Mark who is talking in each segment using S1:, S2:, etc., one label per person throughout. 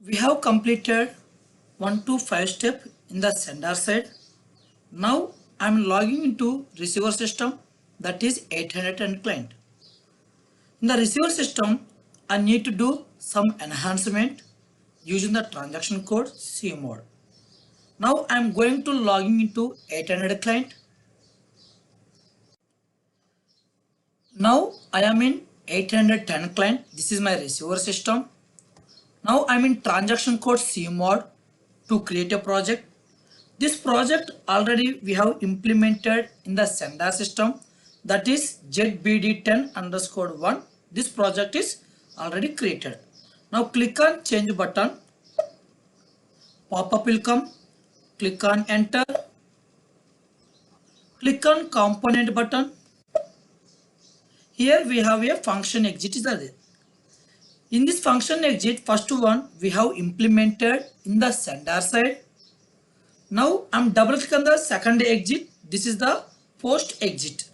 S1: We have completed 1 to 5 step in the sender side. Now I am logging into receiver system, that is 800 client. In the receiver system, I need to do some enhancement using the transaction code C mode. Now I am going to logging into 800 client. Now I am in 810 client. This is my receiver system. Now I'm in transaction code C mode to create a project. This project already we have implemented in the sender system, that is ZBD10_1. This project is already created. Now click on change button. Pop-up will come. Click on enter. Click on component button. Here we have a function exit is there. In this function exit, first one we have implemented in the sender side. Now I'm double click on the second exit. This is the post exit.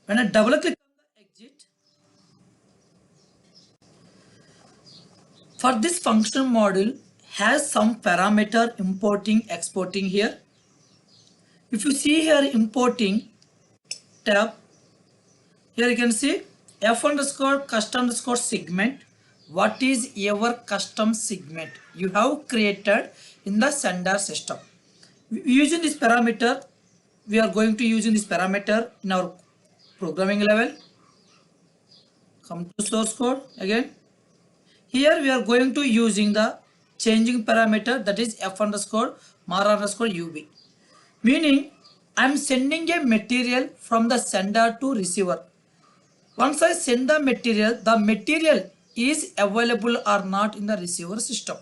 S1: When I double click on the exit, for this function module has some parameter importing exporting here. If you see here importing tab, here you can see f_custom_segment. What is your custom segment you have created in the sender system? Using this parameter, we are going to using this parameter in our programming level. Come to source code again. Here we are going to using the changing parameter, that is f_mar_ub. Meaning I am sending a material from the sender to receiver. Once I send the material is available or not in the receiver system.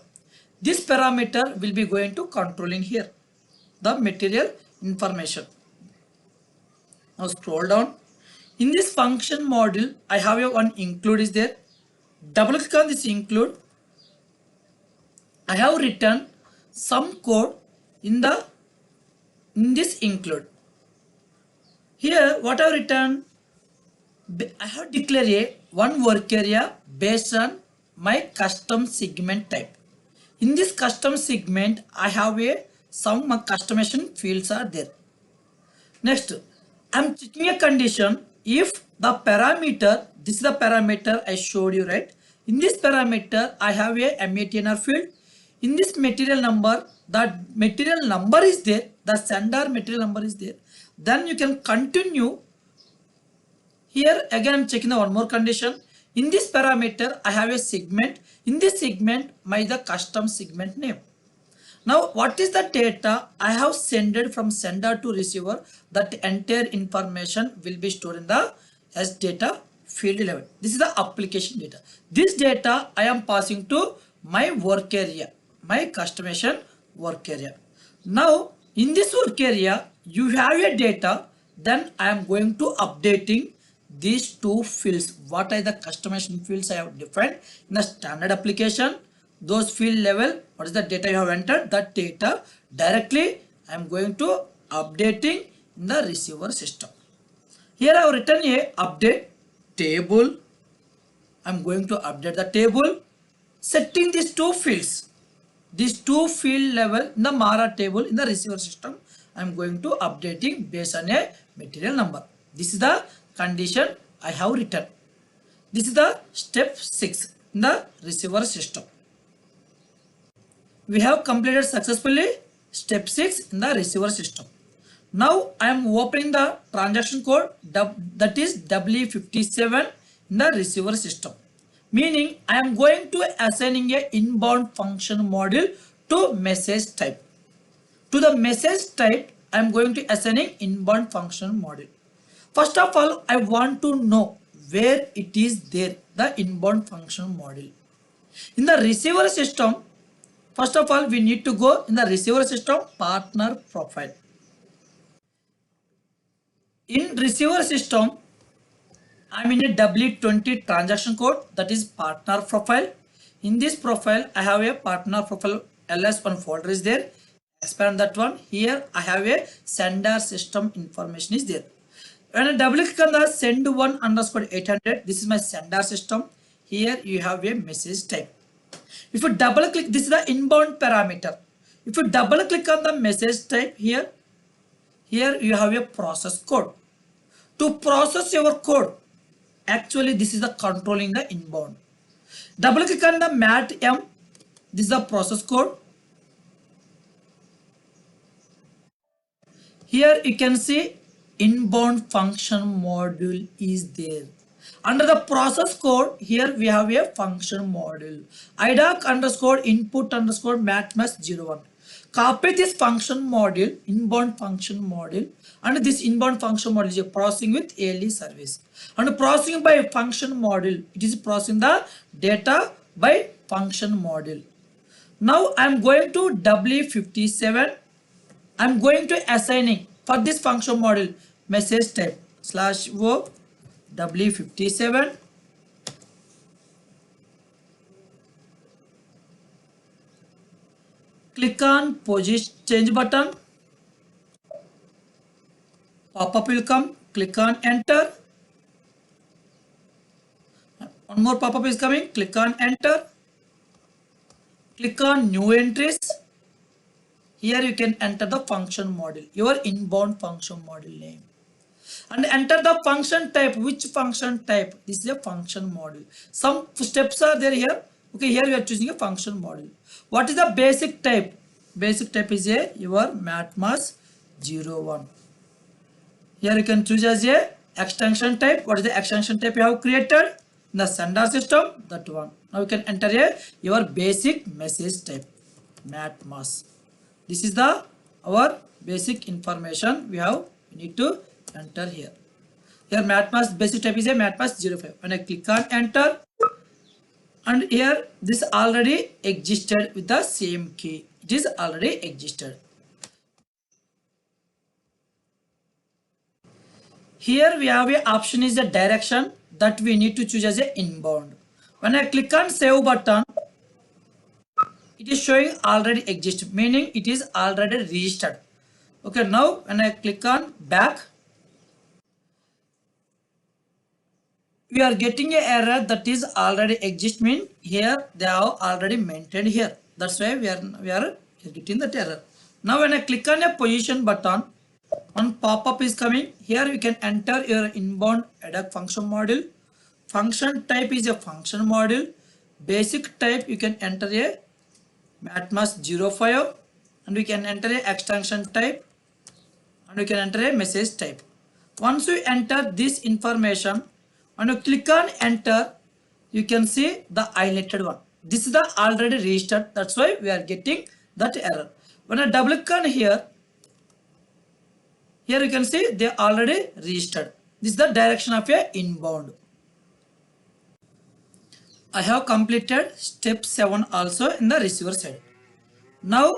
S1: This parameter will be going to controlling here the material information. Now scroll down. In this function module, I have a one include is there. Double click on this include. I have written some code in this include. Here what I have written, I have declared one work area based on my custom segment type. In this custom segment, I have some customization fields are there. Next, I am checking a condition if the parameter, this is the parameter I showed you, right? In this parameter, I have a MATNR field. In this material number, the material number is there, the sender material number is there. Then you can continue. Here again I am checking the one more condition. In this parameter, I have a segment. In this segment, the custom segment name. Now, what is the data I have sent from sender to receiver? That entire information will be stored in the as data field level. This is the application data. This data I am passing to my work area, my customization work area. Now, in this work area, you have a data. Then I am going to updating these two fields. What are the customization fields I have defined in the standard application? Those field level, what is the data you have entered? That data directly I am going to updating in the receiver system. Here I have written a update table. I am going to update the table, setting these two fields. These two field level in the Mara table in the receiver system, I am going to updating based on a material number. This is the condition I have written. This is the step 6 in the receiver system. We have completed successfully step 6 in the receiver system. Now I am opening the transaction code, that is W57 in the receiver system. Meaning I am going to assigning a inbound function module to message type. To the message type, I am going to assigning inbound function module. First of all, I want to know where it is there, the inbound function module. In the receiver system, first of all, we need to go in the receiver system partner profile. In receiver system, I am in a W20 transaction code, that is partner profile. In this profile, I have a partner profile ls1 folder is there. Expand that one. Here I have a sender system information is there. When I double click on the send1_800, this is my sender system. Here you have a message type. If you double click, this is the inbound parameter. If you double click on the message type here, here you have a process code. To process your code, actually this is the controlling the inbound. Double click on the mat m, this is the process code. Here you can see inbound function module is there. Under the process code, here we have a function module. idoc underscore input underscore matmas01. Copy this function module, inbound function module, and this inbound function module is a processing with ALE service. And processing by function module, it is processing the data by function module. Now I am going to W57. I'm going to assigning for this function model message type /o w57. Click on position change button. Pop-up will come. Click on enter. One more pop-up is coming. Click on enter. Click on new entries. Here you can enter the function model, your inbound function model name, and enter the function type. Which function type? This is a function model. Some steps are there here. Okay, here we are choosing a function model. What is the basic type? Basic type is a your matmas01. Here you can choose as a extension type. What is the extension type you have created in the sender system? That one. Now you can enter a your basic message type, matmas. This is the our basic information we need to enter here. Here matmas basic type is a matmas05. When I click on enter, and here this already existed with the same key. It is already existed. Here we have a option is the direction that we need to choose as a inbound. When I click on save button, it is showing already exist, meaning it is already registered. Okay, now when I click on back, we are getting an error that is already exist, mean here they have already maintained here. That's why we are getting that error. Now when I click on a position button, one pop-up is coming. Here you can enter your inbound idoc function module. Function type is a function module. Basic type you can enter a matmas05, and we can enter a extension type, and we can enter a message type. Once you enter this information and you click on enter, you can see the highlighted one. This is the already registered. That's why we are getting that error. When I double click on here, here you can see they already registered. This is the direction of a inbound. I have completed step 7 also in the receiver side. Now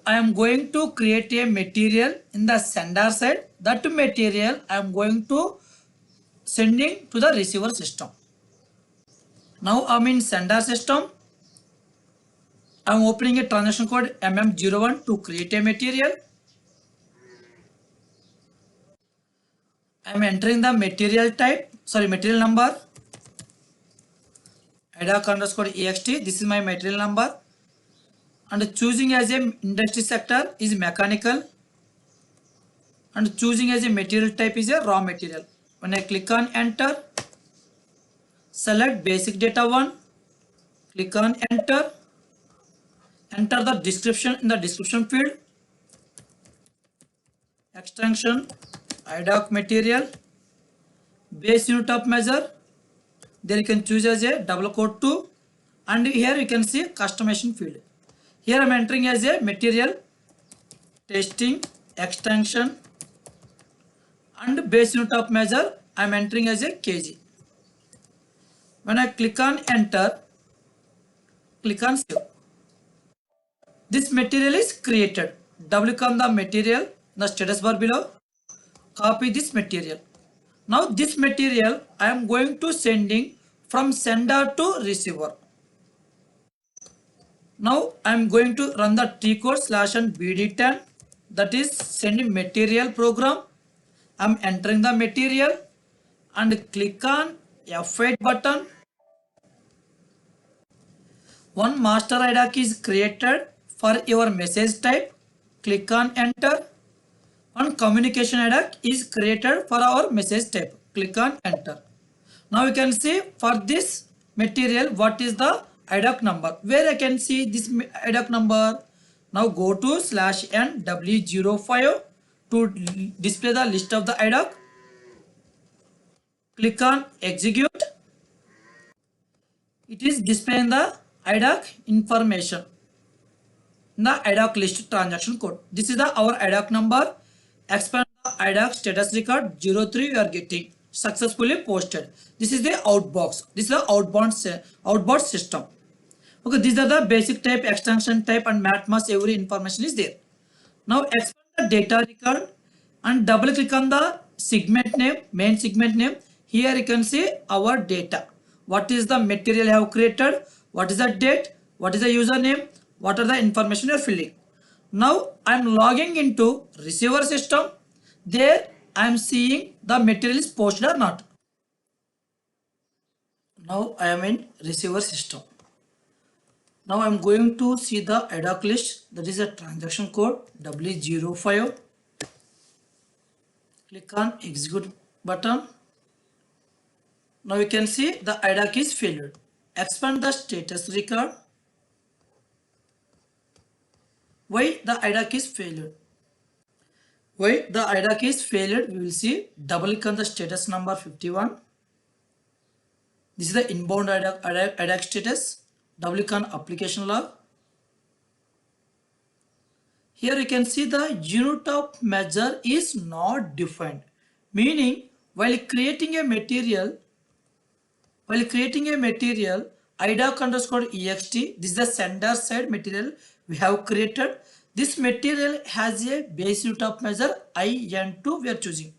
S1: I am going to create a material in the sender side. That material I am going to sending to the receiver system. Now I am in sender system. I am opening a transaction code MM01 to create a material. I am entering the material type, material number, idoc underscore ext. This is my material number, and choosing as a industry sector is mechanical, and choosing as a material type is a raw material. When I click on enter, select basic data 1, click on enter, enter the description in the description field, extension idoc material, base unit of measure. There you can choose as a double quote 2, and here you can see customization field. Here I am entering as a material testing extension, and base unit of measure I am entering as a kg. When I click on enter, click on save. This material is created. Double click on the material, the status bar below, copy this material. Now this material I am going to sending from sender to receiver. Now I am going to run the T code /and BD10, that is sending material program. I am entering the material and click on F8 button. One master idoc is created for your message type. Click on enter. One communication idoc is created for our message type. Click on enter. Now you can see for this material what is the idoc number. Where I can see this idoc number. Now go to /n w05 to display the list of the idoc. Click on execute. It is displaying the idoc information. The idoc list transaction code. This is the our idoc number. Expand the idoc status record 03 we are getting successfully posted. This is the outbox. This is the outbound system. Okay, these are the basic type, extension type, and mat mask. Every information is there. Now expand the data record and double click on the segment name, main segment name. Here you can see our data. What is the material I have created? What is the date? What is the username? What are the information you are filling? Now I am logging into receiver system. There I am seeing the material is posted or not. Now I am in receiver system. Now I am going to see the idoc list. That is a transaction code W05. Click on execute button. Now you can see the idoc is failed. Expand the status record. Why the idoc is failed? Why the idoc is failed? We will see. Double click on the status number 51. This is the inbound idoc status. Double click on application log. Here you can see the unit of measure is not defined. Meaning while creating a material, idoc underscore ext, this is the sender side material we have created. This material has a base unit of measure IN2 we are choosing.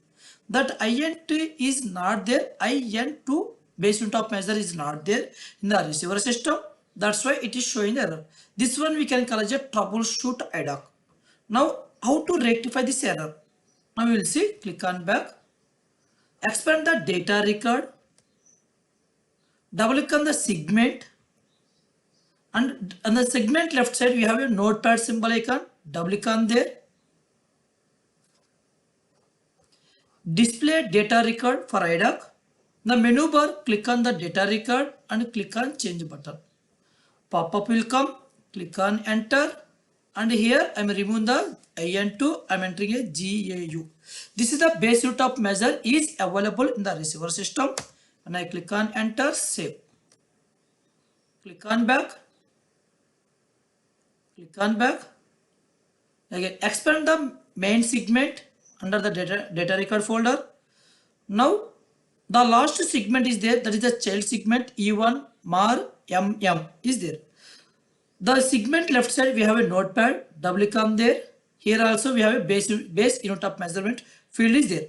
S1: That IN2 is not there. IN2 base unit of measure is not there in the receiver system. That's why it is showing the error. This one we can call as a troubleshoot idoc. Now how to rectify this error? Now we will see. Click on back. Expand the data record. Double click on the segment. And on the segment left side we have a notepad symbol icon. Double click on there. Display data record for idoc. The menu bar, click on the data record and click on change button. Pop-up will come. Click on enter. And here I am removing the IN2. I am entering a GAU. This is the base unit of measure is available in the receiver system. And I click on enter, save. Click on back. Click on back. Again, expand the main segment under the data record folder. Now the last segment is there. That is the child segment E1 mar MM is there. The segment left side we have a notepad. Double click on there. Here also we have a base unit of measurement field is there.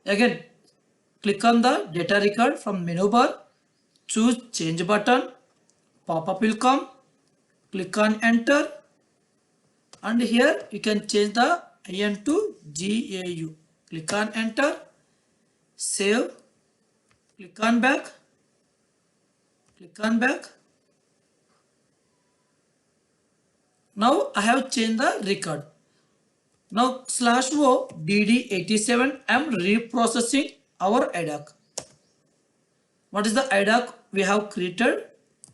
S1: Again, click on the data record from menu bar. Choose change button. Pop-up will come. Click on enter. And here you can change the IN to GAU. Click on enter. Save. Click on back. Click on back. Now I have changed the record. Now /o dd87 I am reprocessing our idoc. What is the idoc we have created?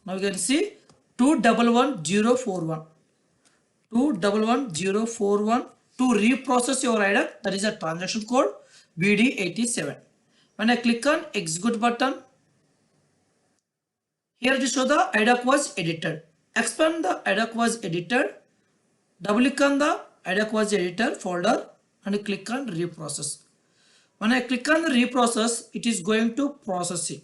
S1: Now you can see 211041. 211041 to reprocess your idoc. That is a transaction code BD87. When I click on execute button, here to show the idoc was edited. Expand the idoc was edited. Double click on the idoc was edited folder and click on reprocess. When I click on the reprocess, it is going to processing.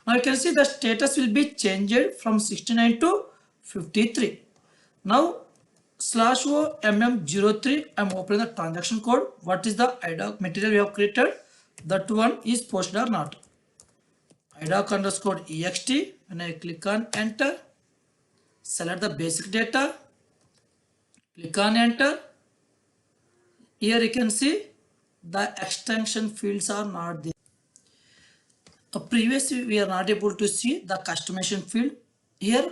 S1: Now you can see the status will be changed from 69 to 53. Now /o mm03 I am opening the transaction code. What is the idoc material we have created? That one is posted or not. idoc underscore ext. When I click on enter, select the basic data. Click on enter. Here you can see the extension fields are not there. Previously we are not able to see the customization field. Here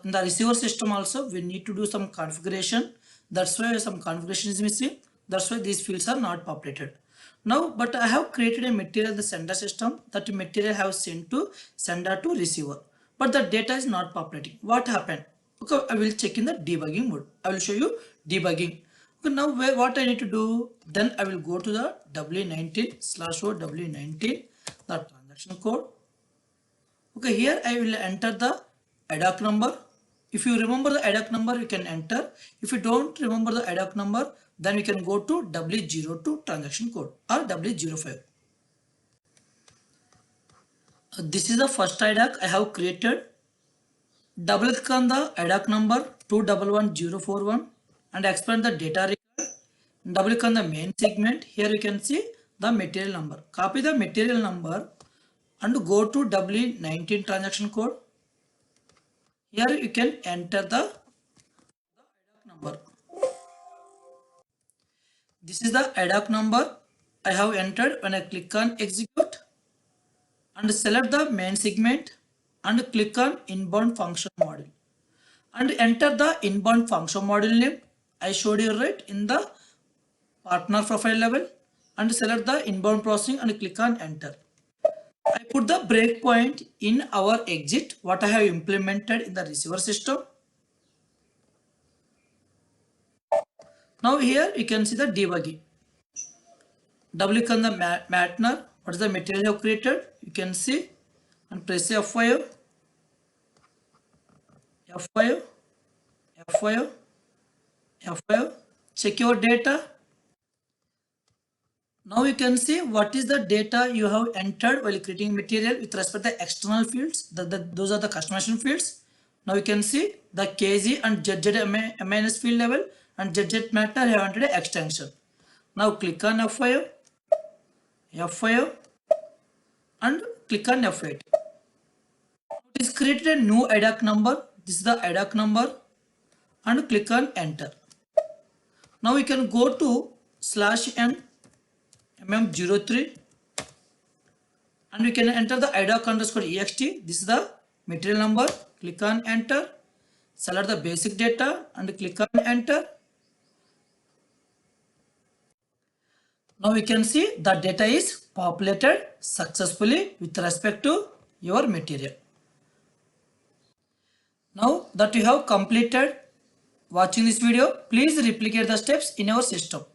S1: in the receiver system also we need to do some configuration. That's why some configuration is missing. That's why these fields are not populated. Now, but I have created a material in the sender system. That material have sent to sender to receiver. But the data is not populating. What happened? Okay, I will check in the debugging mode. I will show you debugging. Okay, now what I need to do? Then I will go to the W19/O W19, the transaction code. Okay, here I will enter the idoc number. If you remember the idoc number, you can enter. If you don't remember the idoc number, then you can go to W02 transaction code or W05. This is the first idoc I have created. Double click on the idoc number 211041 and expand the data record. Double click on the main segment. Here you can see the material number. Copy the material number and go to W19 transaction code. Here you can enter the number. This is the idoc number I have entered. When I click on execute and select the main segment and click on inbound function module and enter the inbound function module name I showed you right in the partner profile level and select the inbound processing and click on enter. I put the breakpoint in our exit what I have implemented in the receiver system. Now here you can see the debugging. Double click on the matner. What is the material you have created? You can see and press F5, F5, F5, F5. Check your data. Now you can see what is the data you have entered while creating material with respect to the external fields. Those are the customization fields. Now you can see the KG and ZZ MINS field level and ZZ matter have entered an extension. Now click on F5, F5 and click on F8. It is created a new idoc number. This is the idoc number and click on enter. Now we can go to /n mm03 and we can enter the idoc_ext. This is the material number. Click on enter. Select the basic data and click on enter. Now we can see the data is populated successfully with respect to your material. Now that you have completed watching this video, please replicate the steps in your system.